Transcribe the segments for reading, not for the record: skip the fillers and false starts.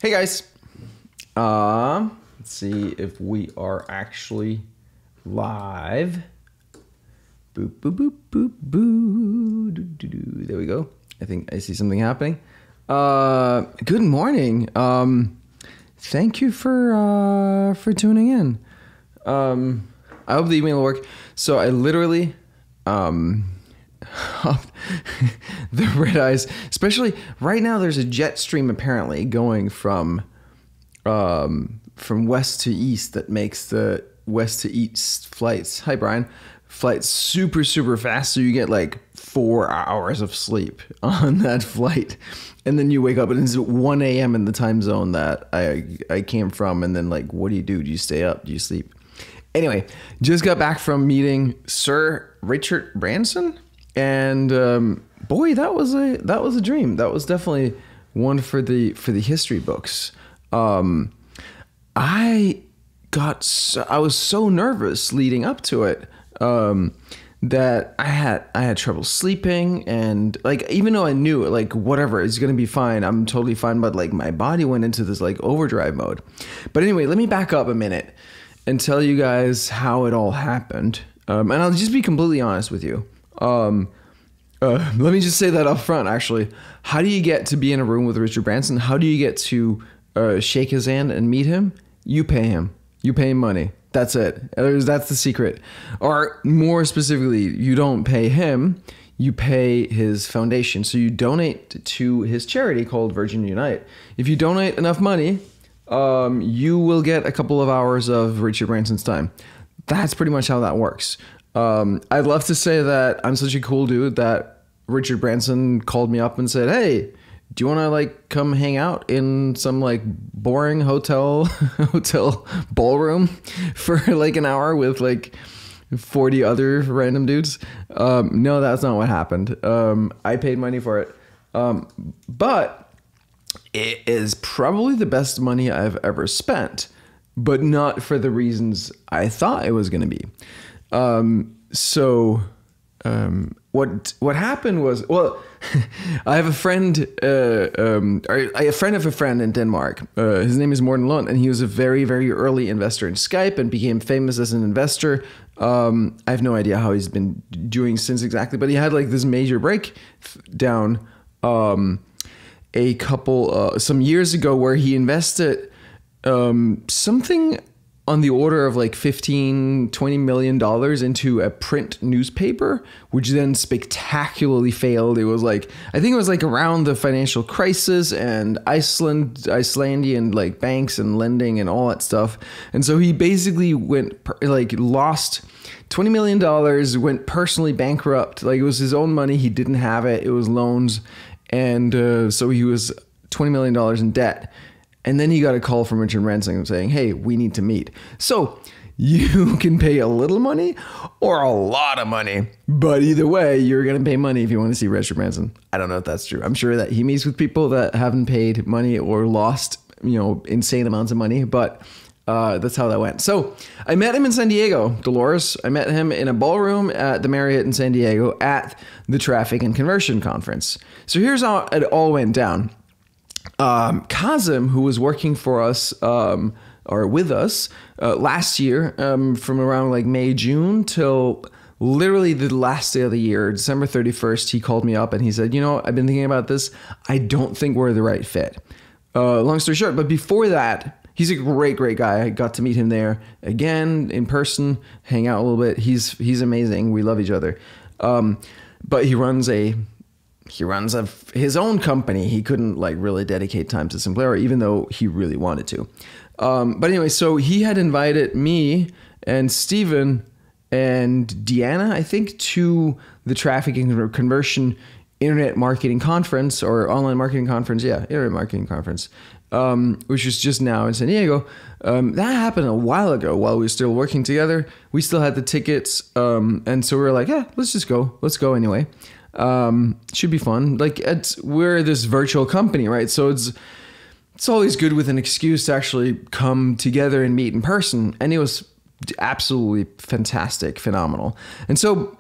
Hey guys. Let's see if we are actually live. Boop, boop, boop, boop, boo. Doo, doo, doo. There we go. I think I see something happening. Good morning. Thank you for tuning in. I hope the email will work. So I literally, the red eyes, especially right now, there's a jet stream apparently going from west to east that makes the west to east flights. Hi, Brian. Flights super, super fast. So you get like 4 hours of sleep on that flight. And then you wake up and it's 1 a.m. in the time zone that I came from. And then like, what do? Do you stay up? Do you sleep? Anyway, just got back from meeting Sir Richard Branson. And boy, that was a dream. That was definitely one for the history books. I was so nervous leading up to it that I had trouble sleeping, and like even though I knew like whatever, it's gonna be fine, I'm totally fine, but like my body went into this like overdrive mode. But anyway, let me back up a minute and tell you guys how it all happened, and I'll just be completely honest with you. Let me just say that up front, actually. How do you get to be in a room with Richard Branson? How do you get to shake his hand and meet him? You pay him. You pay him money. That's it. That's the secret. Or more specifically, you don't pay him. You pay his foundation. So you donate to his charity called Virgin Unite. If you donate enough money, you will get a couple of hours of Richard Branson's time. That's pretty much how that works. I'd love to say that I'm such a cool dude that Richard Branson called me up and said, "Hey, do you want to like come hang out in some like boring hotel ballroom for like an hour with like 40 other random dudes?" No, that's not what happened. I paid money for it. But it is probably the best money I've ever spent, but not for the reasons I thought it was going to be. What happened was, well, I have a friend, a friend of a friend in Denmark. His name is Morten Lund, and he was a very, very early investor in Skype and became famous as an investor. I have no idea how he's been doing since exactly, but he had like this major breakdown some years ago where he invested something on the order of like $15-20 million into a print newspaper, which then spectacularly failed. It was like, I think it was like around the financial crisis and Icelandic like banks and lending and all that stuff. And so he basically lost $20 million, went personally bankrupt. Like it was his own money. He didn't have it. It was loans. And so he was $20 million in debt. And then he got a call from Richard Branson saying, "Hey, we need to meet." So you can pay a little money or a lot of money, but either way, you're going to pay money if you want to see Richard Branson. I don't know if that's true. I'm sure that he meets with people that haven't paid money or lost, insane amounts of money, but that's how that went. So I met him in San Diego, Dolores. I met him in a ballroom at the Marriott in San Diego at the Traffic and Conversion Conference. So here's how it all went down. Kazim, who was working for us, or with us, last year, from around like May, June till literally the last day of the year, December 31st, he called me up and he said, "I've been thinking about this. I don't think we're the right fit." Long story short, but before that, he's a great, great guy. I got to meet him there again in person, hang out a little bit. He's amazing. We love each other. But he runs his own company. He couldn't like really dedicate time to Simplera, even though he really wanted to. But anyway, so he had invited me and Steven and Deanna, I think, to the Traffic and Conversion Internet Marketing Conference or Online Marketing Conference. Yeah, Internet Marketing Conference, which was just now in San Diego. That happened a while ago while we were still working together. We still had the tickets. And so we were like, yeah, let's just go. Let's go anyway. Should be fun. Like we're this virtual company, right? So it's always good with an excuse to actually come together and meet in person. And it was absolutely fantastic, phenomenal. And so,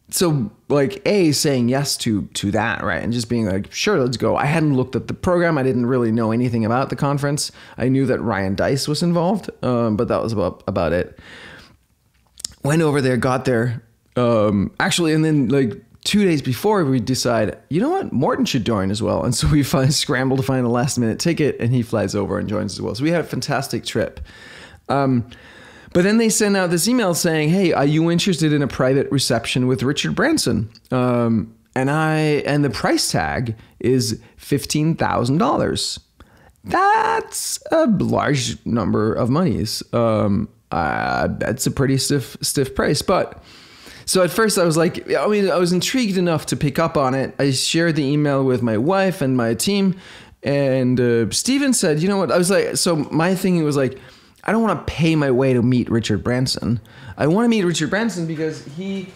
so like saying yes to that, right, and just being like, sure, let's go. I hadn't looked at the program. I didn't really know anything about the conference. I knew that Ryan Dice was involved, but that was about it. Went over there, got there, actually, and then like 2 days before, we decide, you know what, Morton should join as well, and so we scramble to find a last minute ticket, and he flies over and joins as well. So we had a fantastic trip. But then they send out this email saying, hey, are you interested in a private reception with Richard Branson? And the price tag is $15,000. That's a large number of monies. That's a pretty stiff price. But so at first I was like, I was intrigued enough to pick up on it. I shared the email with my wife and my team, and Steven said, you know what? I was like, so my thinking was like, I don't want to pay my way to meet Richard Branson. I want to meet Richard Branson because he,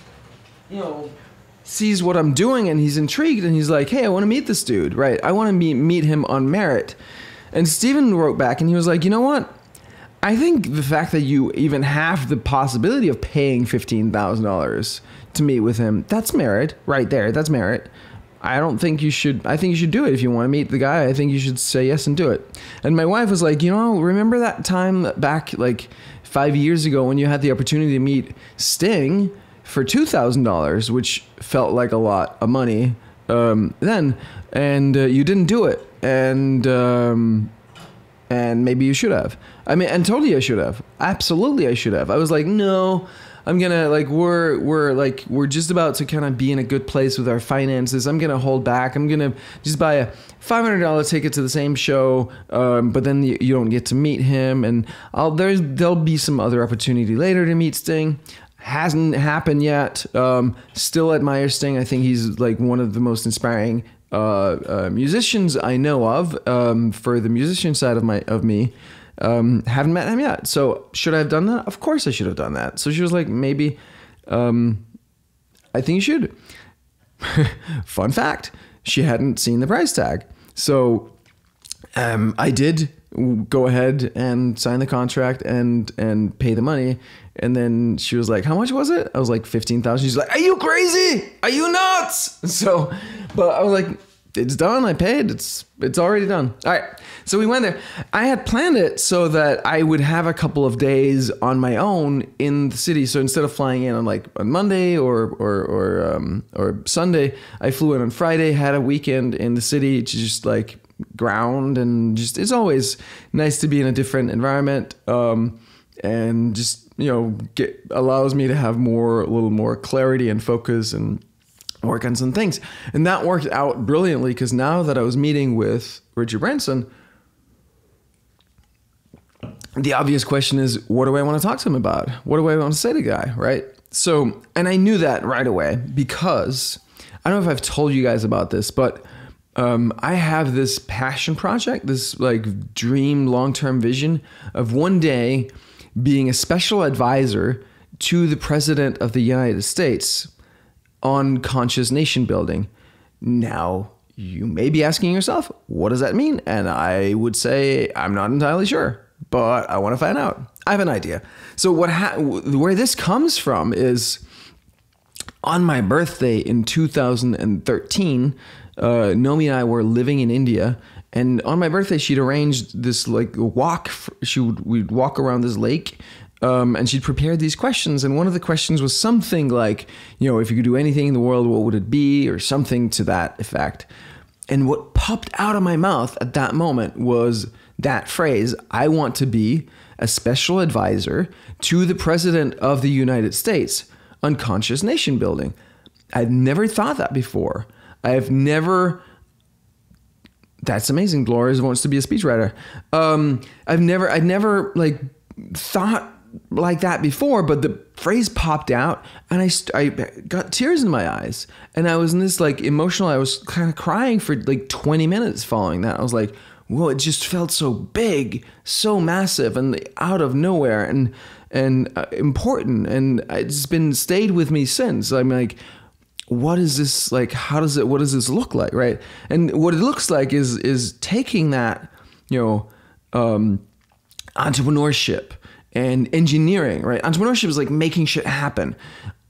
sees what I'm doing and he's intrigued and he's like, hey, I want to meet this dude, right? I want to meet him on merit. And Steven wrote back and he was like, you know what? I think the fact that you even have the possibility of paying $15,000 to meet with him, that's merit right there. That's merit. I think you should do it. If you want to meet the guy, I think you should say yes and do it. And my wife was like, remember that time back like 5 years ago when you had the opportunity to meet Sting for $2,000, which felt like a lot of money then, and you didn't do it. And maybe you should have. And totally I should have. Absolutely I should have. I was like, no, I'm gonna we're just about to kind of be in a good place with our finances. I'm gonna hold back. I'm gonna just buy a $500 ticket to the same show, but then you don't get to meet him. And there'll be some other opportunity later to meet Sting. Hasn't happened yet. Still admire Sting. I think he's like one of the most inspiring musicians I know of. For the musician side of me. Haven't met him yet. So should I have done that? Of course I should have done that. So she was like, maybe, I think you should. Fun fact, she hadn't seen the price tag. So, I did go ahead and sign the contract and pay the money. And then she was like, how much was it? I was like, 15,000. She's like, are you crazy? Are you nuts? So, but I was like, it's done. I paid. It's already done. All right. So we went there. I had planned it so that I would have a couple of days on my own in the city. So instead of flying in on Monday or Sunday, I flew in on Friday, had a weekend in the city to just like ground, and just, it's always nice to be in a different environment. And just, allows me to have a little more clarity and focus and work on some things. And that worked out brilliantly, because now that I was meeting with Richard Branson, the obvious question is, what do I want to talk to him about? What do I want to say to the guy, right? So, and I knew that right away, because I don't know if I've told you guys about this, but I have this passion project, this like dream, long-term vision of one day being a special advisor to the President of the United States on conscious nation building. Now, you may be asking yourself, what does that mean? And I would say, I'm not entirely sure, but I want to find out. I have an idea. So where this comes from is, on my birthday in 2013, Nomi and I were living in India, and on my birthday, she'd arranged this like walk. We'd walk around this lake. And she'd prepared these questions, and one of the questions was something like, if you could do anything in the world, what would it be, or something to that effect. And what popped out of my mouth at that moment was that phrase, I want to be a special advisor to the President of the United States on conscious nation building. I'd never thought that before. That's amazing. Dolores wants to be a speechwriter. I'd never like thought like that before, but the phrase popped out, and I got tears in my eyes, and I was in this like emotional, I was kind of crying for like 20 minutes following that. I was like, whoa, it just felt so big, so massive, and out of nowhere, and important, and it's stayed with me since. I'm like, what is this like? What does this look like, right? And what it looks like is taking that, entrepreneurship and engineering, right? Entrepreneurship is like making shit happen.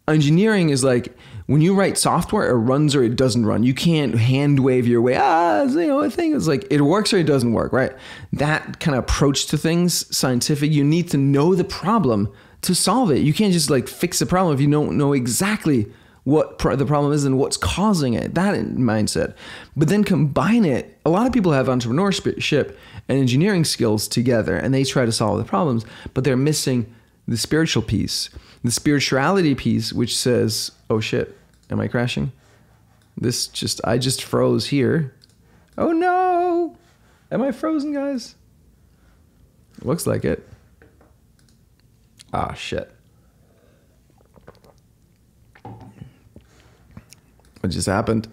Engineering is like, when you write software, it runs or it doesn't run. You can't hand wave your way. A thing is like it works or it doesn't work, right? That kind of approach to things, scientific. You need to know the problem to solve it. You can't just like fix a problem if you don't know exactly what the problem is and what's causing it. That mindset. But then combine it. A lot of people have entrepreneurship and engineering skills together, and they try to solve the problems, but they're missing the spiritual piece, the spirituality piece, which says, "Oh shit, am I crashing? I just froze here. Oh no, am I frozen, guys? Looks like it. Ah, shit. What just happened?"